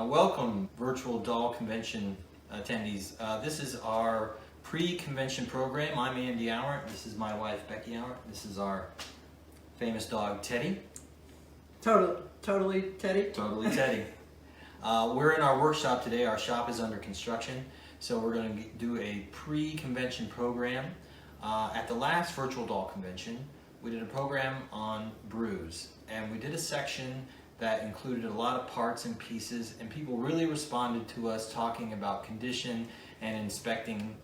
Welcome, virtual doll convention attendees. This is our pre-convention program. I'm Andy Ourant. This is my wife, Becky Ourant. This is our famous dog, Teddy. Totally Teddy. Totally Teddy. We're in our workshop today. Our shop is under construction, so we're going to do a pre-convention program. At the last virtual doll convention, we did a program on brews, and we did a section that included a lot of parts and pieces, and people really responded to us talking about condition and inspecting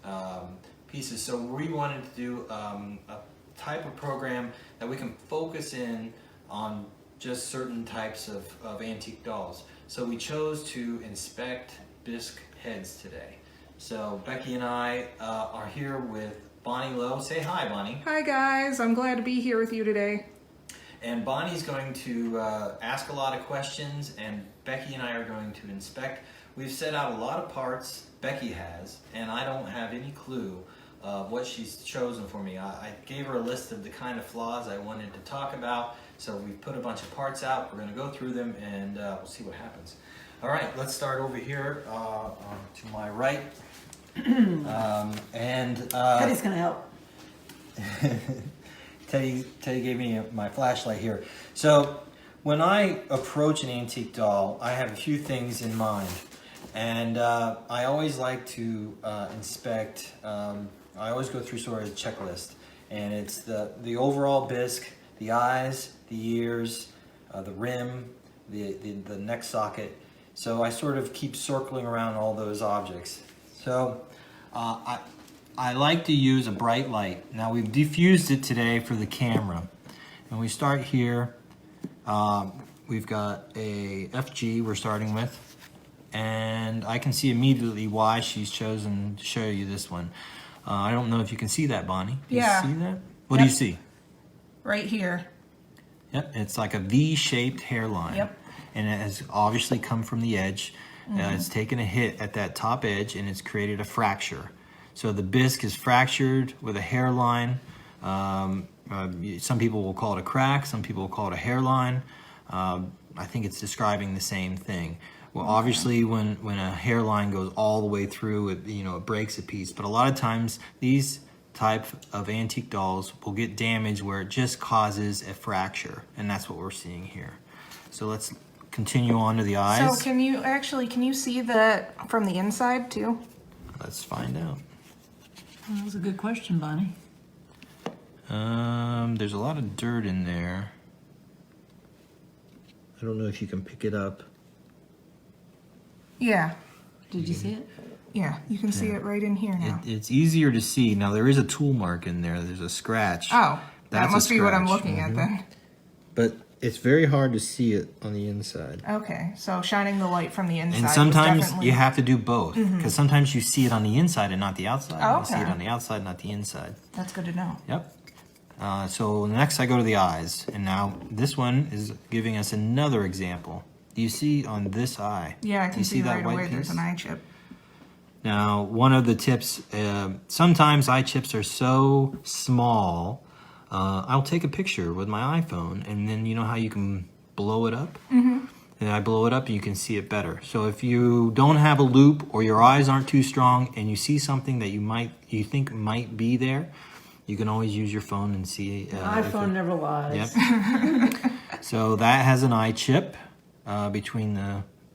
pieces. So we wanted to do a type of program that we can focus in on just certain types of antique dolls. So we chose to inspect bisque heads today. So Becky and I are here with Bonnie Lowe. Say hi, Bonnie. Hi guys, I'm glad to be here with you today. And Bonnie's going to ask a lot of questions, and Becky and I are going to inspect. We've set out a lot of parts, Becky has, and I don't have any clue what she's chosen for me. I gave her a list of the kind of flaws I wanted to talk about, so we've put a bunch of parts out. We're going to go through them, and we'll see what happens. All right, let's start over here to my right. Teddy's gonna help. Teddy gave me my flashlight here. So when I approach an antique doll, I have a few things in mind. And I always like to inspect, I always go through sort of a checklist. And it's the overall bisque, the eyes, the ears, the rim, the neck socket. So I sort of keep circling around all those objects. So I like to use a bright light. Now we've diffused it today for the camera. And we start here. We've got a FG we're starting with. And I can see immediately why she's chosen to show you this one. I don't know if you can see that, Bonnie. Do you see that? What do you see? Right here. Yep, it's like a V-shaped hairline. Yep. And it has obviously come from the edge. It's taken a hit at that top edge and it's created a fracture. So the bisque is fractured with a hairline. Some people will call it a crack, some people will call it a hairline. I think it's describing the same thing. Well, obviously when a hairline goes all the way through, it breaks a piece. But a lot of times these type of antique dolls will get damaged where it just causes a fracture, and that's what we're seeing here. So let's continue on to the eyes. So can you see that from the inside too? Let's find out. That was a good question, Bonnie. There's a lot of dirt in there. I don't know if you can pick it up. Yeah. Did you see it? Yeah, you can see it right in here now. It's easier to see. Now there is a tool mark in there. There's a scratch. Oh, that That's must be what I'm scratch. looking at then. But it's very hard to see it on the inside. Okay, so shining the light from the inside. And was sometimes definitely... you have to do both, because sometimes you see it on the inside and not the outside. Oh, You see it okay. on the outside, not the inside. That's good to know. Yep. So next I go to the eyes, and now this one is giving us another example. Do you see on this eye? Yeah, I Do can you see that right white away piece? there's an eye chip. Now, one of the tips, sometimes eye chips are so small, I'll take a picture with my iPhone, and then you know how you can blow it up? Mm-hmm. And I blow it up and you can see it better. So if you don't have a loop or your eyes aren't too strong and you see something that you think might be there, you can always use your phone and see. iPhone never lies. Yep. So that has an eye chip between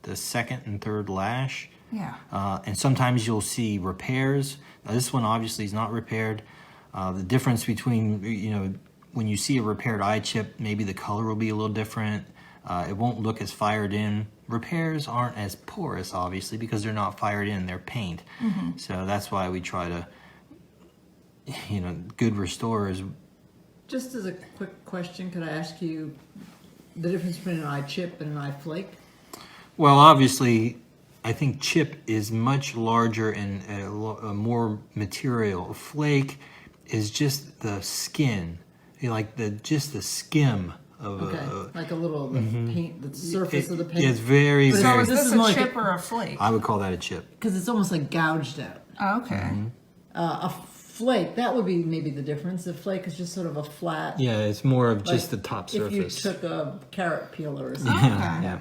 the second and third lash. Yeah. And sometimes you'll see repairs. Now this one obviously is not repaired. The difference between, when you see a repaired eye chip, maybe the color will be a little different. It won't look as fired in. Repairs aren't as porous, obviously, because they're not fired in, they're paint. Mm-hmm. So that's why we try to, good restorers. Just as a quick question, could I ask you the difference between an eye chip and an eye flake? Well, obviously, I think chip is much larger and more material. A flake is just the skin, just the skim of like a little paint, the surface of the paint. It's very, So very. is This this is a more like chip or a flake? I would call that a chip. Because it's almost like gouged out. Oh, okay. A flake, that would be maybe the difference. A flake is just sort of a flat. Yeah, it's more of like just the top if surface. you took a carrot peeler or something. Yeah.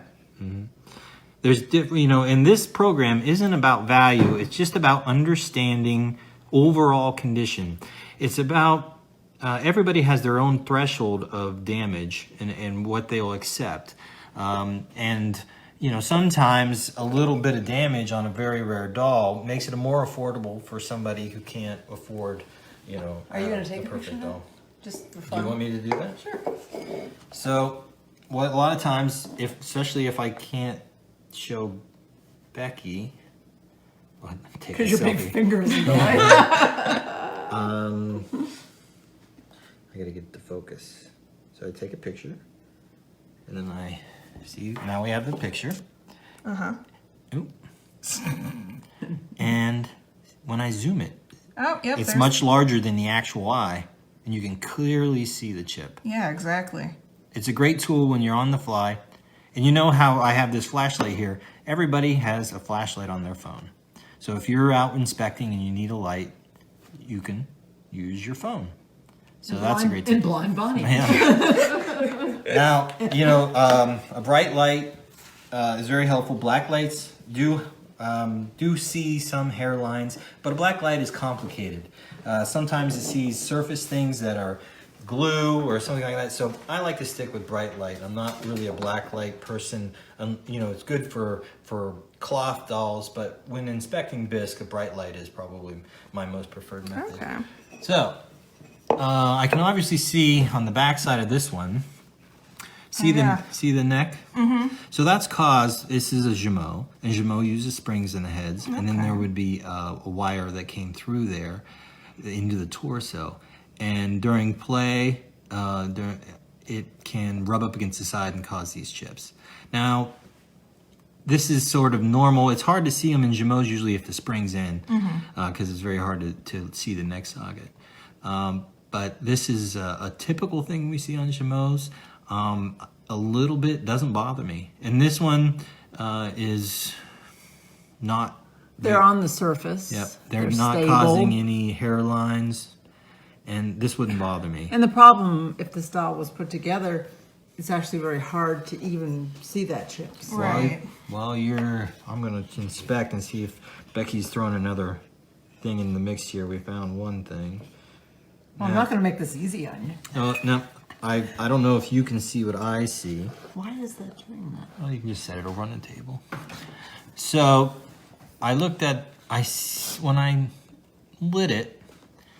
you know, and this program isn't about value. It's just about understanding overall condition. It's about everybody has their own threshold of damage and what they will accept. And you know, sometimes a little bit of damage on a very rare doll makes it more affordable for somebody who can't afford, you know, Are you going to the take a perfect picture now? doll. Just for Do fun? you want me to do that? Sure. So, what a lot of times, especially if I can't show Becky, take a Because your big selfie. finger is in the way. I gotta get the focus. So I take a picture, and then I see. Now we have the picture. Oop. And when I zoom it, Oh, yep. it's there's- much larger than the actual eye, and you can clearly see the chip. Yeah, exactly. It's a great tool when you're on the fly. And you know how I have this flashlight here. Everybody has a flashlight on their phone. So if you're out inspecting and you need a light, you can use your phone. So that's a great In tip. Blind Bonnie. Yeah. Now, you know, a bright light is very helpful. Black lights do see some hairlines, but a black light is complicated. Sometimes it sees surface things that are glue or something like that. So I like to stick with bright light. I'm not really a black light person. You know, it's good for cloth dolls, but when inspecting bisque, a bright light is probably my most preferred method. Okay. So I can obviously see on the back side of this one. See the neck? Mm-hmm. So that's caused, this is a Jumeau, and Jumeau uses springs in the heads, and then there would be a wire that came through there into the torso. And during play, it can rub up against the side and cause these chips. Now, this is sort of normal. It's hard to see them in Jumeaus usually if the spring's in, because it's very hard to see the neck socket. But this is a typical thing we see on Jumeaus. A little bit doesn't bother me. And this one is not... They're on the surface. Yep, they're not stable. causing any hairlines. And this wouldn't bother me. And the problem, if this doll was put together, it's actually very hard to even see that chip. So Right. While I'm going to inspect and see if Becky's thrown another thing in the mix here. We found one thing. I'm not going to make this easy on you. No, I don't know if you can see what I see. Why is that doing that? Well, you can just set it over on the table. So I looked at, when I lit it,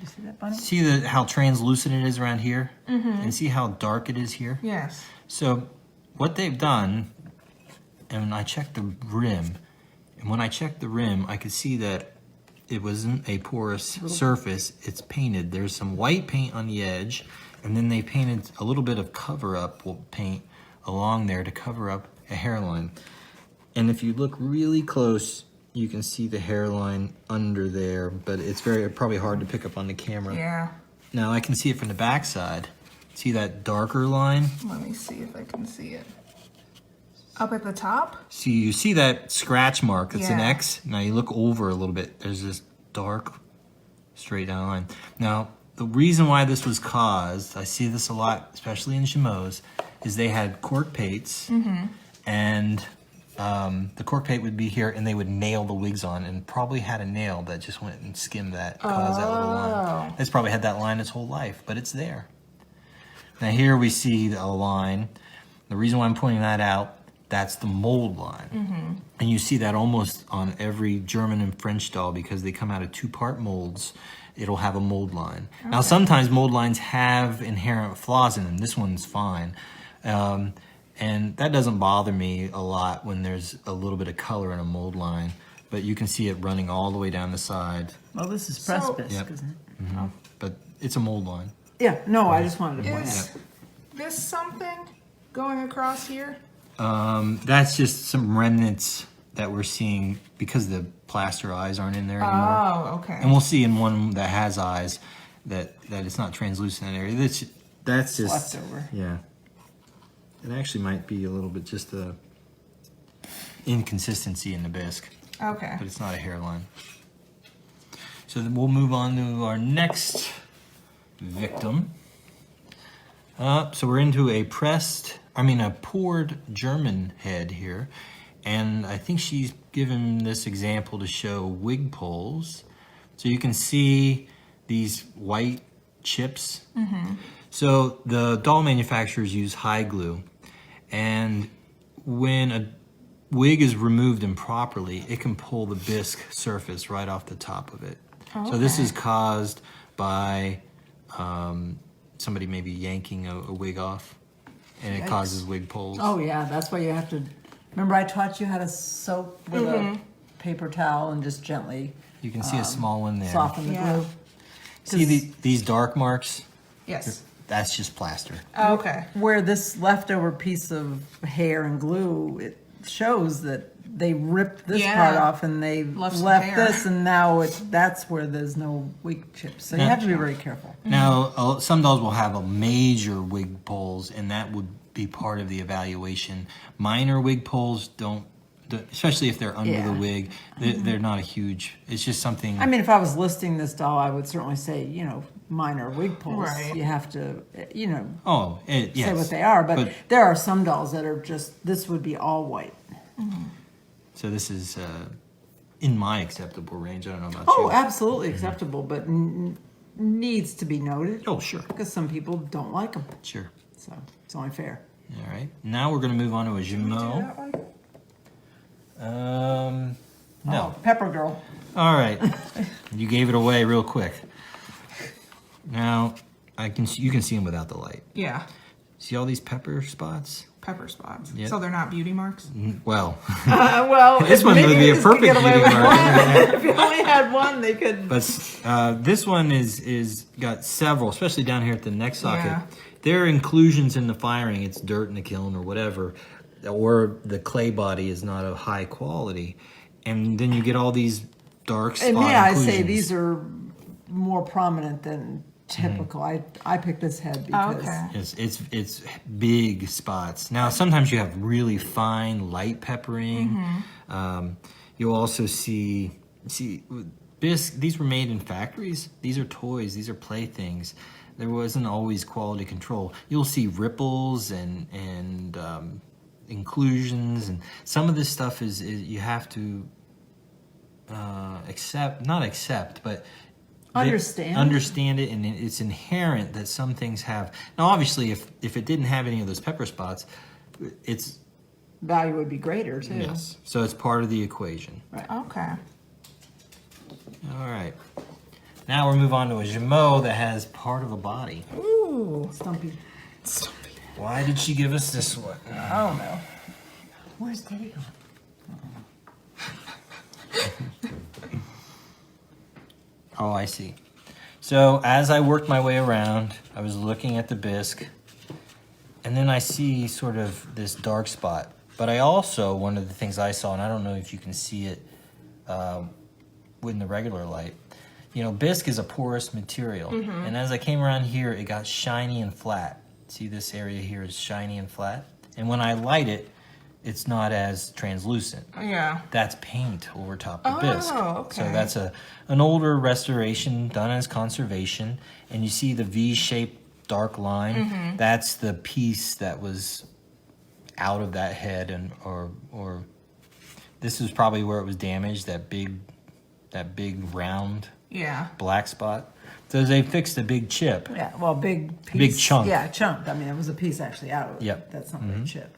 You see that, Bunny? see how translucent it is around here? And see how dark it is here? Yes. So what they've done, and I checked the rim, and when I checked the rim, I could see that it wasn't a porous surface. It's painted. There's some white paint on the edge, and then they painted a little bit of cover-up paint along there to cover up a hairline. And if you look really close, you can see the hairline under there, but it's probably hard to pick up on the camera. Yeah. Now I can see it from the back side. See that darker line? Let me see if I can see it. Up at the top? See, you see that scratch mark, it's an Yeah. X. Now you look over a little bit, there's this dark, straight down line. Now, the reason why this was caused, I see this a lot, especially in Jumeaus, is they had cork pates, and the cork pate would be here, and they would nail the wigs on, and probably had a nail that just went and skimmed that, caused that little line. It's probably had that line its whole life, but it's there. Now here we see a line. The reason why I'm pointing that out, that's the mold line. And you see that almost on every German and French doll because they come out of two-part molds. It'll have a mold line. Okay. Now sometimes mold lines have inherent flaws in them. This one's fine. And that doesn't bother me a lot when there's a little bit of color in a mold line. But you can see it running all the way down the side. Well, this is press bisque, Yep. isn't it? But it's a mold line. Yeah, no, I just wanted to point Is out. this something going across here? That's just some remnants that we're seeing because the plaster eyes aren't in there anymore. Oh, okay. And we'll see in one that has eyes that it's not translucent in that area. That's just Leftover. Yeah. It actually might be a little bit just a inconsistency in the bisque, Okay. but it's not a hairline. So then we'll move on to our next victim. So we're into a poured German head here. And I think she's given this example to show wig poles. So you can see these white chips. So the doll manufacturers use high glue, and when a wig is removed improperly, it can pull the bisque surface right off the top of it. So this is caused by somebody maybe yanking a wig off, and it causes wig pulls. Oh yeah, that's why you have to. Remember, I taught you how to soak with a paper towel and just gently. You can see a small one there. Soften the glue. See these dark marks? Yes. That's just plaster. Oh, okay. Where this leftover piece of hair and glue, it shows that they ripped this part off and they Left left some hair. this, and now that's where there's no wig chips. So you have to be very careful. Now, some dolls will have a major wig pulls, and that would be part of the evaluation. Minor wig pulls don't, especially if they're under the wig, they're not a huge, it's just something. I mean, if I was listing this doll, I would certainly say, minor wig pulls. Right. You have to, yes. say what they are. But there are some dolls that are just, this would be all white. So this is in my acceptable range. I don't know about Oh, you. absolutely acceptable, but needs to be noted. Oh, sure. Because some people don't like them. Sure. So it's only fair. All right. Now we're going to move on to a Jumeau. No. Oh, Pepper Girl. All right. You gave it away real quick. Now, you can see them without the light. Yeah. See all these pepper spots? Pepper spots. Yep. So they're not beauty marks? Well, Well, this one would be a perfect beauty mark. If you only had one, they could. But this one is got several, especially down here at the neck socket. Yeah. There are inclusions in the firing. It's dirt in the kiln or whatever, or the clay body is not of high quality, and then you get all these dark spot And may I say, inclusions. these are more prominent than typical. I picked this head because It's big spots. Now sometimes you have really fine light peppering. You'll also see bisque. These were made in factories. These are toys. These are playthings. There wasn't always quality control. You'll see ripples and inclusions, and some of this stuff is you have to not accept, but understand it, and it's inherent that some things have. Now, obviously, if it didn't have any of those pepper spots, its value would be greater too. yes. So it's part of the equation. Right. Okay. All right. Now we'll move on to a Jumeau that has part of a body. Ooh. Stumpy. Why did she give us this one? I don't know. Where's Teddy gone? Oh, I see. So as I worked my way around, I was looking at the bisque, and then I see sort of this dark spot. But I also, one of the things I saw, and I don't know if you can see it in the regular light, bisque is a porous material. And as I came around here, it got shiny and flat. See, this area here is shiny and flat. And when I light it, it's not as translucent. Yeah. That's paint over top of bisque. Okay. So that's an older restoration done as conservation. And you see the V-shaped dark line. That's the piece that was out of that head, and or this is probably where it was damaged. That big round black spot. So they fixed a big chip. Yeah, well, big piece. Big chunk. Yeah, chunk. I mean, it was a piece actually out of it. Yep. That's not a chip.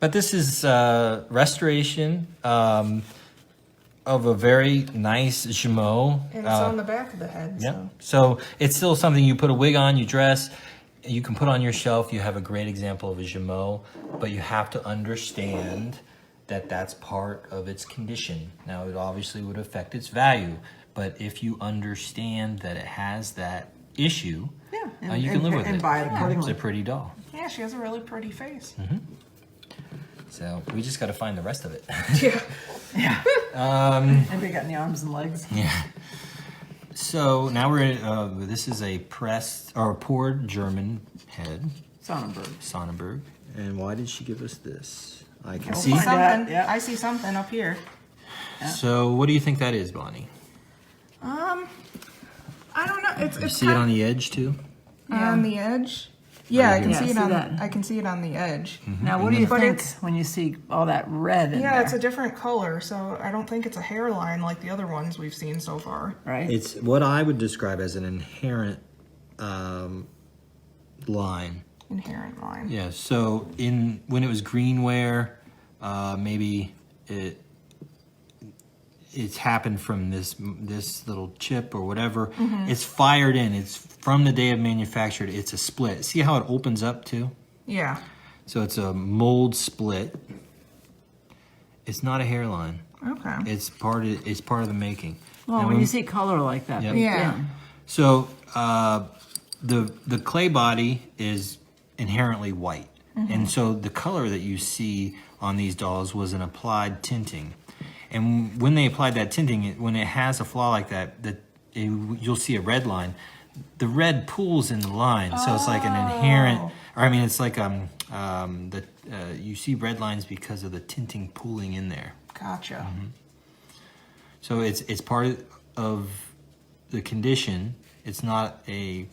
But this is restoration of a very nice Jumeau. And it's on the back of the head. Yeah. So it's still something you put a wig on, you dress, you can put on your shelf. You have a great example of a Jumeau, but you have to understand that that's part of its condition. Now, it obviously would affect its value, but if you understand that it has that issue, you can live with it. And buy it accordingly. It's a pretty doll. Yeah, she has a really pretty face. So we just got to find the rest of it. Yeah. Anybody got any arms and legs? Yeah. So now we're this is a pressed or a poured German head. Sonnenberg. And why did she give us this? I can see. find out. Something. Yep. I see something up here. So what do you think that is, Bonnie? I don't know. You see it on the edge too? On the edge. Yeah, Right I can here. see it see on. that. I can see it on the edge. Now, what do you But think it's- when you see all that red in Yeah, there? it's a different color, so I don't think it's a hairline like the other ones we've seen so far. right? It's what I would describe as an inherent line. Inherent line. Yeah. So when it was greenware, maybe it's happened from this little chip or whatever. It's fired in. It's from the day of manufacture. It's a split. See how it opens up too? Yeah. So it's a mold split. It's not a hairline. Okay. It's part of the making. Well, Now, when you see color like that, Yeah. baked Yeah. in. So the clay body is inherently white, and so the color that you see on these dolls was an applied tinting. And when they applied that tinting, when it has a flaw like that, you'll see a red line. The red pools in the line, so it's like an inherent. Or I mean, it's like you see red lines because of the tinting pooling in there. Gotcha. So it's part of the condition. It's not a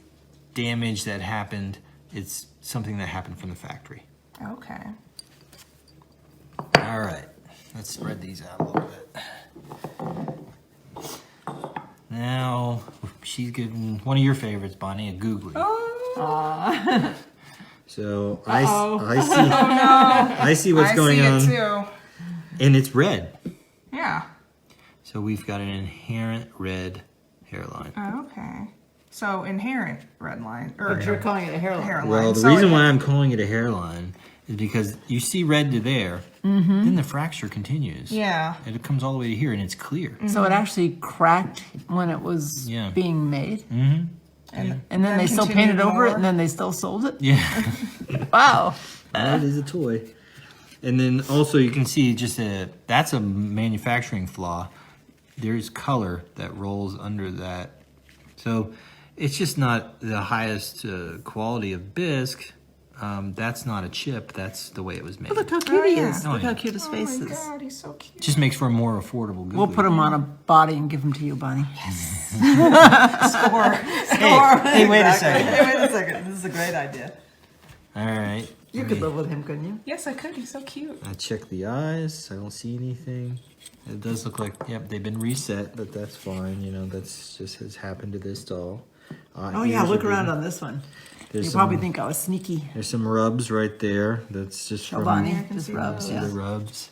damage that happened. It's something that happened from the factory. Okay. All right, let's spread these out a little bit. Now she's giving one of your favorites, Bonnie, a googly. Oh, So Uh-oh. I see what's I going see on, it too. and it's red. Yeah. So we've got an inherent red hairline. Okay. So inherent red line But you're calling it a hairline. hairline. Well, the So reason it- why I'm calling it a hairline is because you see red to there, then the fracture continues. Yeah. And it comes all the way to here, and it's clear. So it actually cracked when it was Yeah. being made? Mm-hmm. And And then they still continued painted over it, more. and then they still sold it? Yeah. Wow. Well, it is a toy. And then also you can see that's a manufacturing flaw. There's color that rolls under that. So it's just not the highest quality of bisque. That's not a chip. That's the way it was made. Look how cute he yeah. is. Oh, Look yeah. how cute his Oh face my is. God, he's so cute. Just makes for a more affordable googly. We'll put him on a body and give him to you, Bonnie. Score. Hey, wait a second. Wait a second. This is a great idea. All right. You could live with him, couldn't you? Yes, I could. He's so cute. I check the eyes. I don't see anything. It does look like, yep, they've been reset, but that's fine. You know, that's just has happened to this doll. Oh, yeah. Look around on this one. There's You some, probably think I was sneaky. there's some rubs right there. That's just Show from Bonnie. I can Just see rubs. see Yeah. the rubs.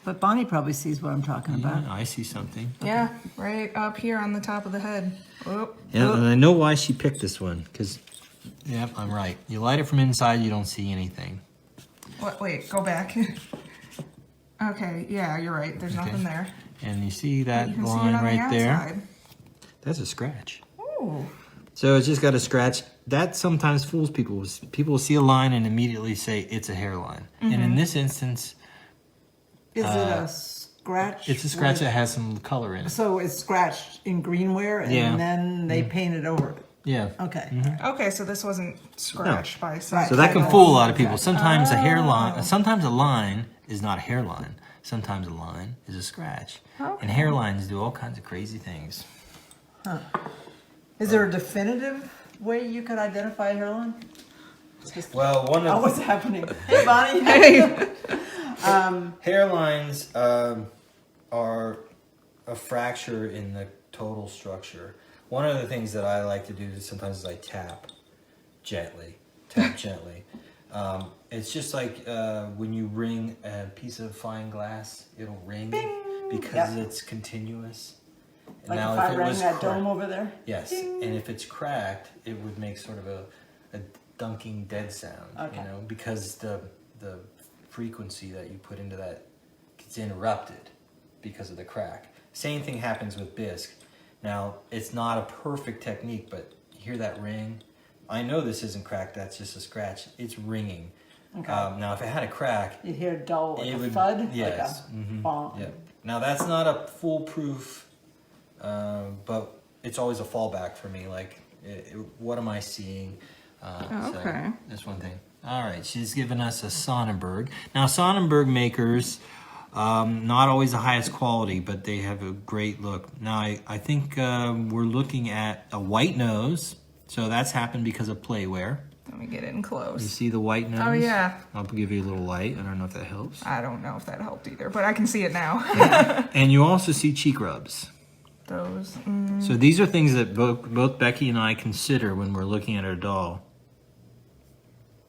But Bonnie probably sees what I'm talking Yeah, about. I see something. Yeah, right up here on the top of the head. Oh. Yeah, and I know why she picked this one. Because, yep, I'm right. You light it from inside, you don't see anything. What? Wait, go back. Okay, yeah, you're right. There's Okay. nothing there. And you see that You can see it line on right the there? outside. That's a scratch. Ooh. So it's just got a scratch. That sometimes fools people. People see a line and immediately say it's a hairline. And in this instance, Is it a scratch? it's a scratch that has some color in it. So it's scratched in greenware, and Yeah. then they painted over it. Yeah. Okay. Okay, so this wasn't scratched by some. So that can fool a lot of people. Sometimes a hairline, sometimes a line is not a hairline. Sometimes a line is a scratch. And hairlines do all kinds of crazy things. Is there a definitive way you could identify a hairline? Well, one Oh, of what's happening? Hey, Bonnie. hairlines are a fracture in the total structure. One of the things that I like to do sometimes is I tap gently. It's just like when you ring a piece of fine glass, it'll ring because it's continuous. And Like now if I it rang was that cracked- dome over there? Yes, and if it's cracked, it would make sort of a dunking dead sound, Okay. you know, because the frequency that you put into that gets interrupted because of the crack. Same thing happens with bisque. Now, it's not a perfect technique, but you hear that ring? I know this isn't cracked, that's just a scratch. It's ringing. Okay. Now, if it had a crack, You'd hear a dull, like it a would, thud? yes. Like a bonk. Yeah. Now, that's not a foolproof, but it's always a fallback for me. Like, what am I seeing? okay. So that's one thing. All right, she's given us a Sonnenberg. Now, Sonnenberg makers, not always the highest quality, but they have a great look. Now, I think we're looking at a white nose, so that's happened because of playware. Let me get in You close. see the white nose? Oh, yeah. I'll give you a little light. I don't know if that helps. I don't know if that helped either, but I can see it now. And you also see cheek rubs. Those. So these are things that both Becky and I consider when we're looking at our doll.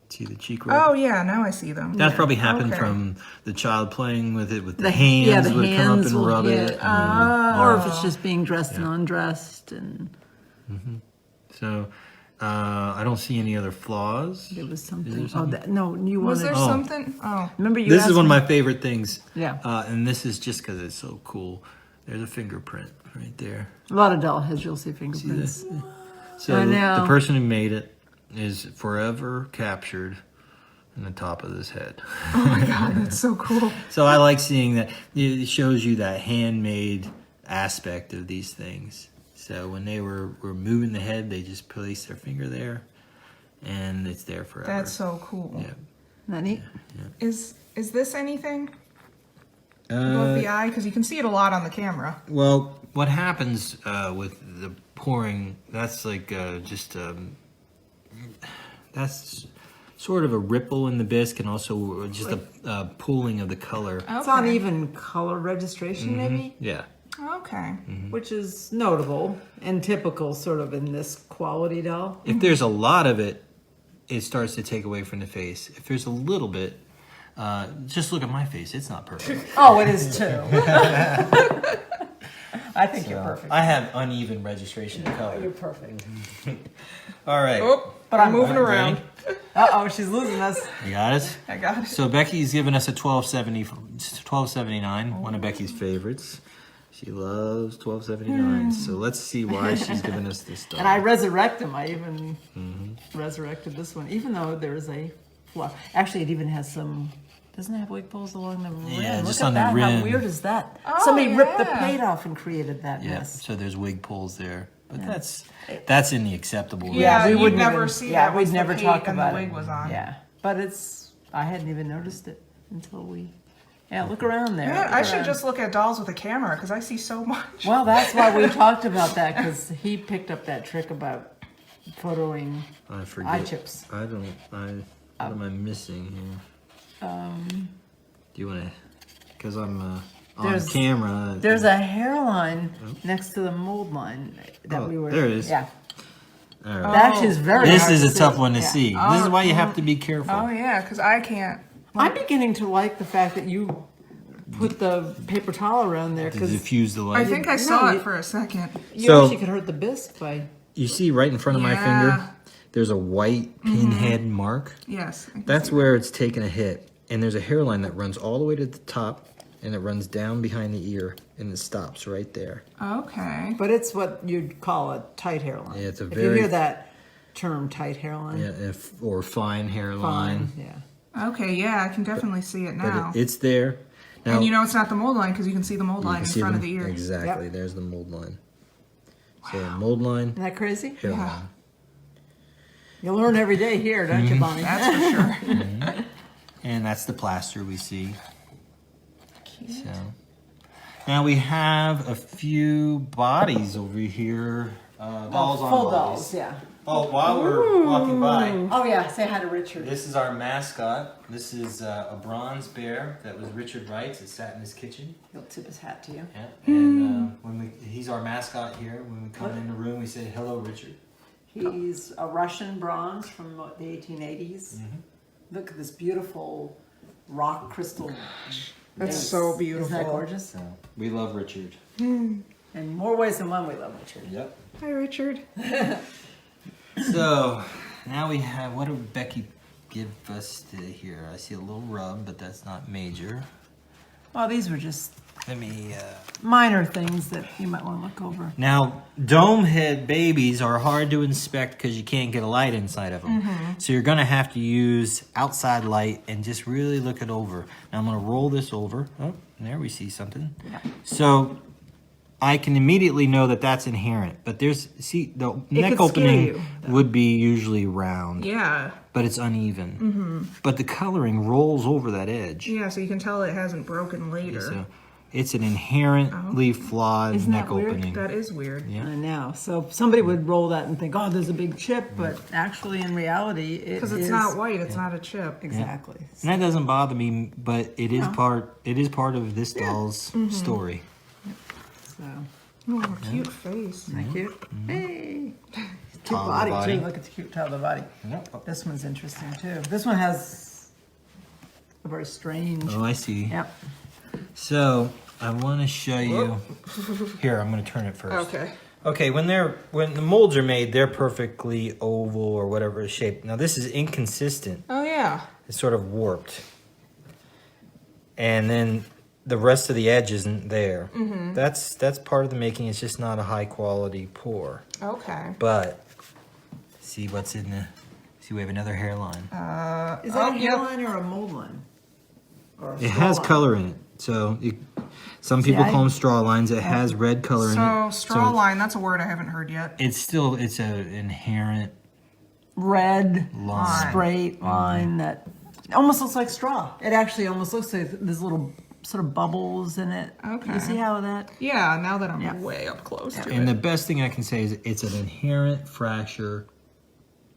See the cheek rub? Oh, yeah, now I see them. That's probably happened Okay. from the child playing with it with the hands Yeah, the would come up hands and will rub hit. it. Or if it's just being dressed and undressed, and So I don't see any other flaws. there was something. there something? No, you Was wanted. there something? Oh. Remember you This asked is one of me- my favorite things. Yeah. And this is just because it's so cool. There's a fingerprint right there. A lot of doll heads, you'll see See fingerprints. this? So I know. the person who made it is forever captured in the top of this head. Oh my god, that's so cool. So I like seeing that. It shows you that handmade aspect of these things. So when they were moving the head, they just placed their finger there, and it's there forever. That's so cool. Yeah. Isn't that neat? Is this anything above the eye? Because you can see it a lot on the camera. Well, what happens with the pouring? That's like that's sort of a ripple in the bisque, and also just a pooling of the color. It's uneven color registration, maybe, Yeah. Okay. which is notable and typical, sort of in this quality doll. If there's a lot of it, it starts to take away from the face. If there's a little bit, just look at my face. It's not perfect. Oh, it is too. I think you're So, perfect. I have uneven registration of color. You're perfect. All right. Oh, But I'm I'm moving Ready? around. Uh-oh, she's losing us. You got it? I got it. So Becky's given us a 1279, one of Becky's favorites. She loves 1279. So let's see why she's given us this doll. And I resurrect them. I even resurrected this one, even though there's a flaw. Actually, it even has some. Doesn't it have wig pulls along the rim? Yeah, Look just at on the that. How rim. weird is that? Oh, Somebody ripped the yeah. paint off and created that Yeah, mess. so there's wig pulls there. But that's in the acceptable range. Yeah, we you'd wouldn't never even, see yeah, that we'd once the never paint talk and about the it. wig was on. Yeah, but I hadn't even noticed it until we. Yeah, look around there. Yeah, Look I should around. just look at dolls with a camera because I see so much. Well, that's why we talked about that, because he picked up that trick about photoing I forget. eye chips. What am I missing here? Do you want to, because I'm on There's- camera. There's a hairline next to the mold line that Oh, we were. there it is. Yeah, All right. that is very. This hard is to a see. tough one to Yeah. see. This is why you have to be careful. Oh yeah, because I can't. I'm beginning to like the fact that you put the paper towel around there, To because diffuse the I light. think I No, saw you- it for a second. you So- actually could hurt the bisque by. You see right in front of my Yeah. finger, there's a white pinhead mark. Yes. I can That's see where it's taken a hit. And there's a hairline that runs all the way to the top, and it runs down behind the ear, and it stops right there. that. Okay. But it's what you'd call a tight hairline. Yeah, it's a if you very- hear that term, tight hairline. Yeah, or fine hairline. Fine. Yeah. Okay. Yeah, I can definitely see it now. But it's there. Now, and you know it's not the mold line because you can see the mold you line can in see front of them- the ear. Exactly. Yep. There's the mold line. So mold line, Isn't that crazy? hairline. You learn every day here, don't you, Bonnie? That's for sure. And that's the plaster we see. So now we have a few bodies over here. Dolls on Full bodies. dolls, yeah. Oh, while we're walking by, Oh yeah, say hi to Richard. this is our mascot. This is a bronze bear that was Richard Wright's. It sat in his kitchen. He'll tip his hat to you. Yeah. And he's our mascot here. When we come in the room, we say, "Hello, Richard." He's a Russian bronze from the 1880s. Look at this beautiful rock crystal. That's base. so Isn't that beautiful. gorgeous? So we love Richard. In more ways than one, we love Richard. Yep. Hi, Richard. So now we have, what did Becky give us here? I see a little rub, but that's not major. Well, these were just Let me. minor things that you might want to look over. Now, dome head babies are hard to inspect because you can't get a light inside of them. So you're going to have to use outside light and just really look it over. Now I'm going to roll this over. Oh, there we see something. Yeah. So I can immediately know that that's inherent. But there's, see, the neck could scare opening you, though. would be usually round, Yeah. but it's uneven. But the coloring rolls over that edge. Yeah, so you can tell it hasn't broken later. So It's an inherently flawed Isn't neck that weird? opening. That is weird. Yeah. I know. So somebody would roll that and think, oh, there's a big chip, but actually in reality, it Because it's is- not white, it's not a chip. Exactly. And that doesn't bother me, but it is No. part. It is part of this doll's story. So, Oh, cute face. isn't that cute? Hey. Cute Toddler body, body. too. Look at the cute toddler body. Yep. This one's interesting too. This one has a very strange. Oh, I see. Yep. So I want to show you. Here, I'm going to turn it first. Okay. Okay, when the molds are made, they're perfectly oval or whatever shape. Now this is inconsistent. Oh, yeah. It's sort of warped, and then the rest of the edge isn't there. That's part of the making. It's just not a high quality pour. Okay. But see what's in the. See, we have another hairline. Is that a yep. hairline or a mold line? Or a It straw has line? color in it. So some people I- call them straw lines. It has red color in So, it. straw line, that's a word I haven't heard yet. It's an inherent Red, line. straight line that almost looks like straw. It actually almost looks like there's little sort of bubbles in it. Okay. You see how that? Yeah, now that I'm Yeah. way up close to And it. the best thing I can say is it's an inherent fracture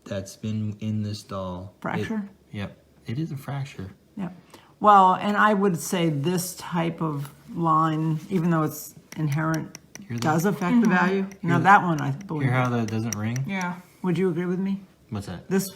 that's been in this doll. Fracture? Yep. It is a fracture. Yeah. Well, and I would say this type of line, even though it's inherent, Hear that? does affect the value. Now that one, I believe. Hear how that doesn't ring? Yeah. Would you agree with me? What's that? This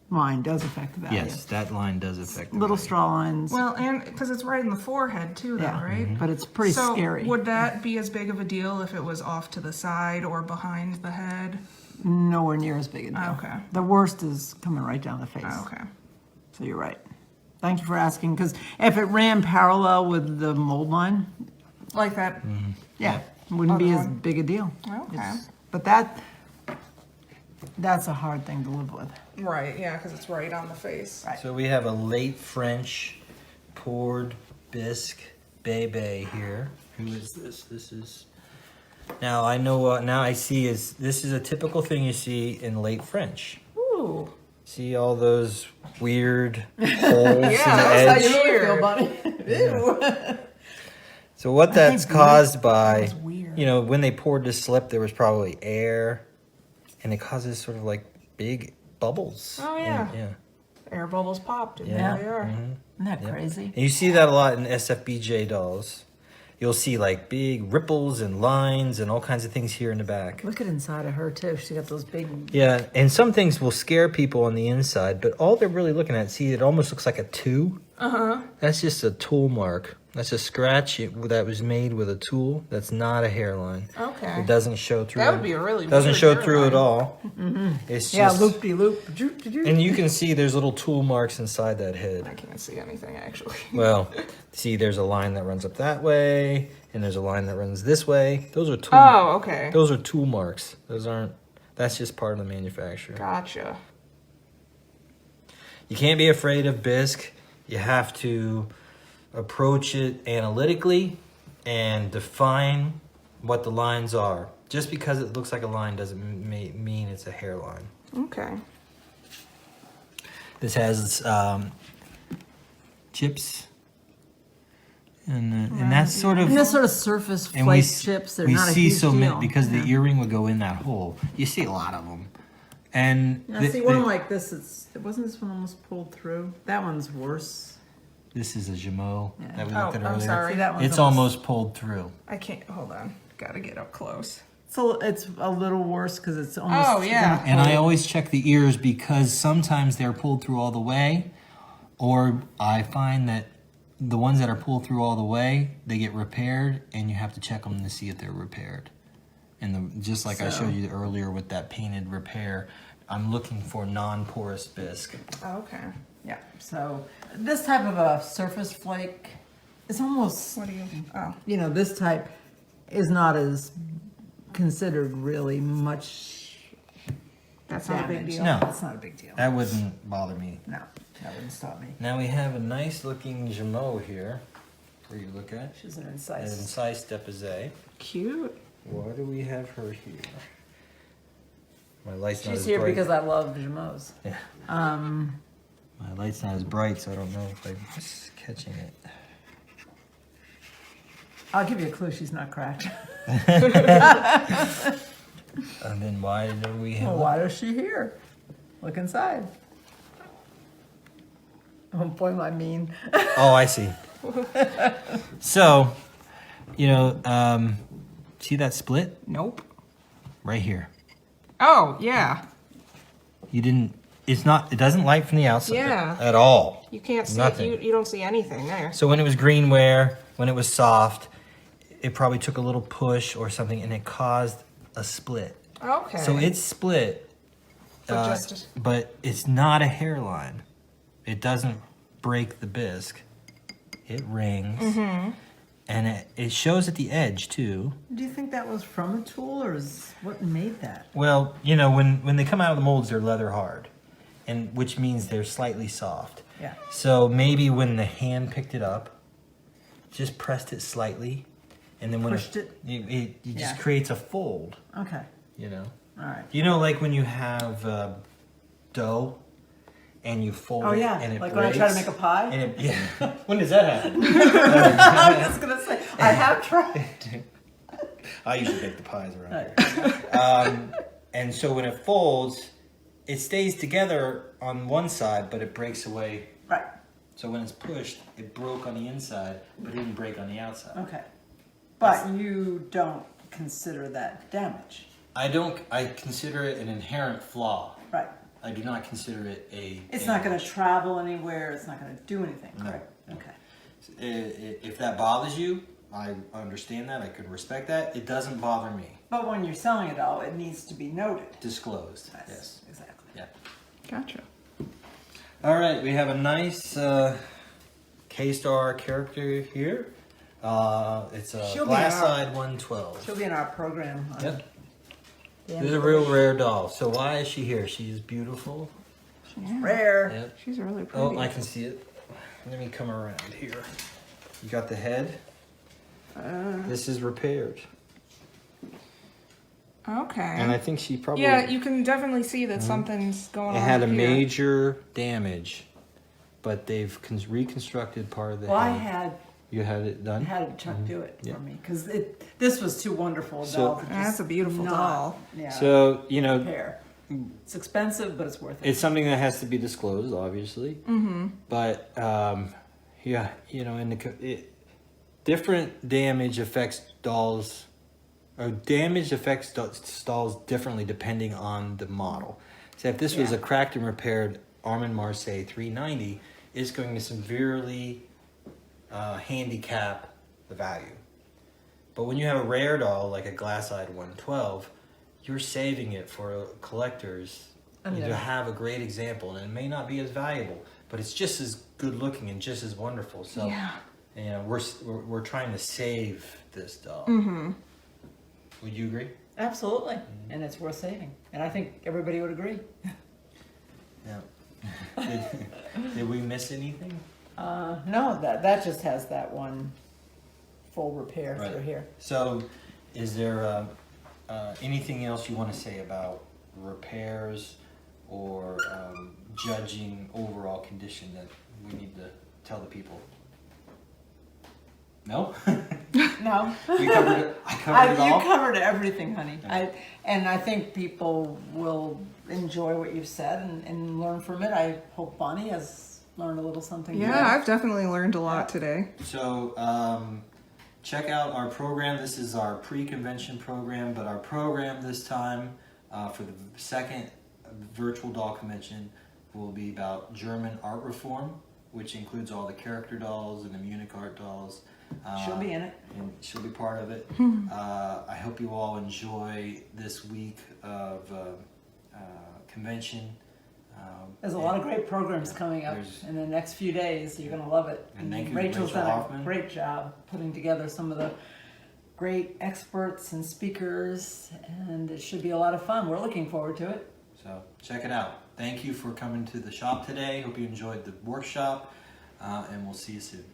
line does affect the value. Yes, that line does affect the Little value. straw lines. Well, and because it's right in the forehead, too, though, yeah, right? but it's pretty So, scary. would that be as big of a deal if it was off to the side or behind the head? Nowhere near as big a deal. Okay. The worst is coming right down the face. Okay. So you're right. Thank you for asking, because if it ran parallel with the mold line, Like that. yeah, it wouldn't be Other as one? big a deal. Okay. But that's a hard thing to live with. Right, yeah, because it's right on the face. Right. So we have a late French poured bisque bebe here. Who is this? This is. Now I know. Now I see this is a typical thing you see in late French. Ooh. See all those weird holes in the that's edge. how you really feel, buddy. So what that's caused by, That's weird. you know, when they poured this slip, there was probably air, and it causes sort of like big bubbles. Oh, in yeah. it, yeah. Air bubbles popped, and Yeah. there they are. Isn't that crazy? And you see that a lot in SFBJ dolls. You'll see like big ripples and lines and all kinds of things here in the back. Look at inside of her too. She got those big. Yeah, and some things will scare people on the inside, but all they're really looking at, see, it almost looks like a 2. That's just a tool mark. That's a scratch that was made with a tool. That's not a hairline. Okay. It doesn't show through. That would be a really doesn't weird show through at hairline. all. It's Yeah, just, loop de loop. and you can see there's little tool marks inside that I head. can't see anything, actually. Well, see, there's a line that runs up that way, and there's a line that runs this way. Those are tool. Oh, okay. Those are tool marks. Those aren't. That's just part of the manufacture. Gotcha. You can't be afraid of bisque. You have to approach it analytically and define what the lines are. Just because it looks like a line doesn't mean it's a hairline. Okay. This has chips, and that's sort of. And this sort of surface And flake s- chips, they're we not a see huge so deal. many because the earring would go in that hole. You see a lot of them, and I see one like this. Wasn't this one almost pulled through? That one's worse. this is a Jameau Yeah. that we Oh, looked at I'm earlier. sorry. See, that one's It's almost pulled through. I can't. Hold on. Gotta get up close. So it's a little worse because it's almost. Oh, yeah. gonna And I pull. always check the ears because sometimes they're pulled through all the way, or I find that the ones that are pulled through all the way, they get repaired, and you have to check them to see if they're repaired. And just like I So- showed you earlier with that painted repair, I'm looking for non-porous bisque. Okay. Yeah. So this type of a surface flake, it's almost. What do you? Oh. You know, this type is not as considered really much. That's not a big damage. deal. No. It's not a big deal. That wouldn't bother me. No, that wouldn't stop me. Now we have a nice looking Jameau here for you to look at. She's an An incisive. incise deposé. Cute. Why do we have her here? My light's not She's as here bright. because I love Jameau's. Yeah. Um, My light's not as bright, so I don't know if I'm just catching it. I'll give you a clue. She's not cracked. And then why do we have? Well, why is she here? Look inside. Oh boy, my mean. Oh, I see. So, see that split Nope. right here? Oh, yeah. You didn't. It's not. It doesn't light from the outside. Yeah. At all. You can't see Nothing. it. You don't see anything there. So when it was greenware, when it was soft, it probably took a little push or something, and it caused a split. Okay. So it's split, So just but it's not a hairline. It doesn't break the bisque. It rings, and it shows at the edge too. Do you think that was from a tool, or is what made that? Well, when they come out of the molds, they're leather hard, and which means they're slightly soft. Yeah. So maybe when the hand picked it up, just pressed it slightly, and then when Pushed it? it Yeah. just creates a fold. Okay. All right. Like when you have dough and you fold Oh it yeah, and it like breaks. when I try to make a pie. And it, yeah. When does that happen? I was just gonna say I have tried. I usually bake the pies around. Right. And so when it folds, it stays together on one side, but it breaks away. Right. So when it's pushed, it broke on the inside, but it didn't break on the outside. Okay. But you don't consider that damage. I consider it an inherent flaw. Right. I do not consider it a It's not going to travel anywhere. It's not going to do anything. No. Correct. Okay. If that bothers you, I understand that. I could respect that. It doesn't bother me. But when you're selling it all, it needs to be noted. Disclosed. Yes. Yes. Exactly. Yeah. Gotcha. All right. We have a nice K-Star character here. It's a She'll be glass our- side 112. She'll be in our program. On Yep. the This end is a of the real week. rare doll. So why is she here? She is beautiful. Yeah. Rare. Yep. She's really pretty. Oh, I can see it. Let me come around here. You got the head. This is repaired. Okay. And I think she probably Yeah, you can definitely see that something's going it on. had a here. major damage, but they've reconstructed part of the Well, I head. You had it done? had Chuck do it Yeah. for me because this was too wonderful a So- doll to That's just a beautiful not- doll. Yeah. So, repair. It's expensive, but it's worth it. it's something that has to be disclosed, obviously. Mm-hmm. But, yeah, different damage affects dolls, or damage affects dolls differently depending on the model. So if this was Yeah. a cracked and repaired Armand Marseille 390, it's going to severely handicap the value. But when you have a rare doll like a glass-eyed 112, you're saving it for collectors to have a great example, and it may not be as valuable, but it's just as good looking and just as wonderful. So, we're trying to save this doll. Mm-hmm. Would you agree? Absolutely, and it's worth saving, and I think everybody would agree. Yeah. Did we miss anything? No, that just has that one full repair Right. through here. So, is there anything else you want to say about repairs or judging overall condition that we need to tell the people? No? No, We covered it. I covered it you all. covered everything, honey. Yeah. I think people will enjoy what you've said and learn from it. I hope Bonnie has learned a little something. Yeah, new. I've definitely learned a lot today. So, check out our program. This is our pre-convention program, but our program this time for the second virtual doll convention will be about German art reform, which includes all the character dolls and the Munich art dolls. She'll be in it. And she'll be part of it. I hope you all enjoy this week of convention. There's a lot of great programs coming up there's- in the next few days. You're going to love it. And thank you, Rachel's Rachel done Hoffman. a great job putting together some of the great experts and speakers, and it should be a lot of fun. We're looking forward to it. So check it out. Thank you for coming to the shop today. Hope you enjoyed the workshop, and we'll see you soon.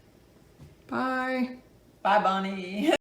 Bye. Bye, Bonnie.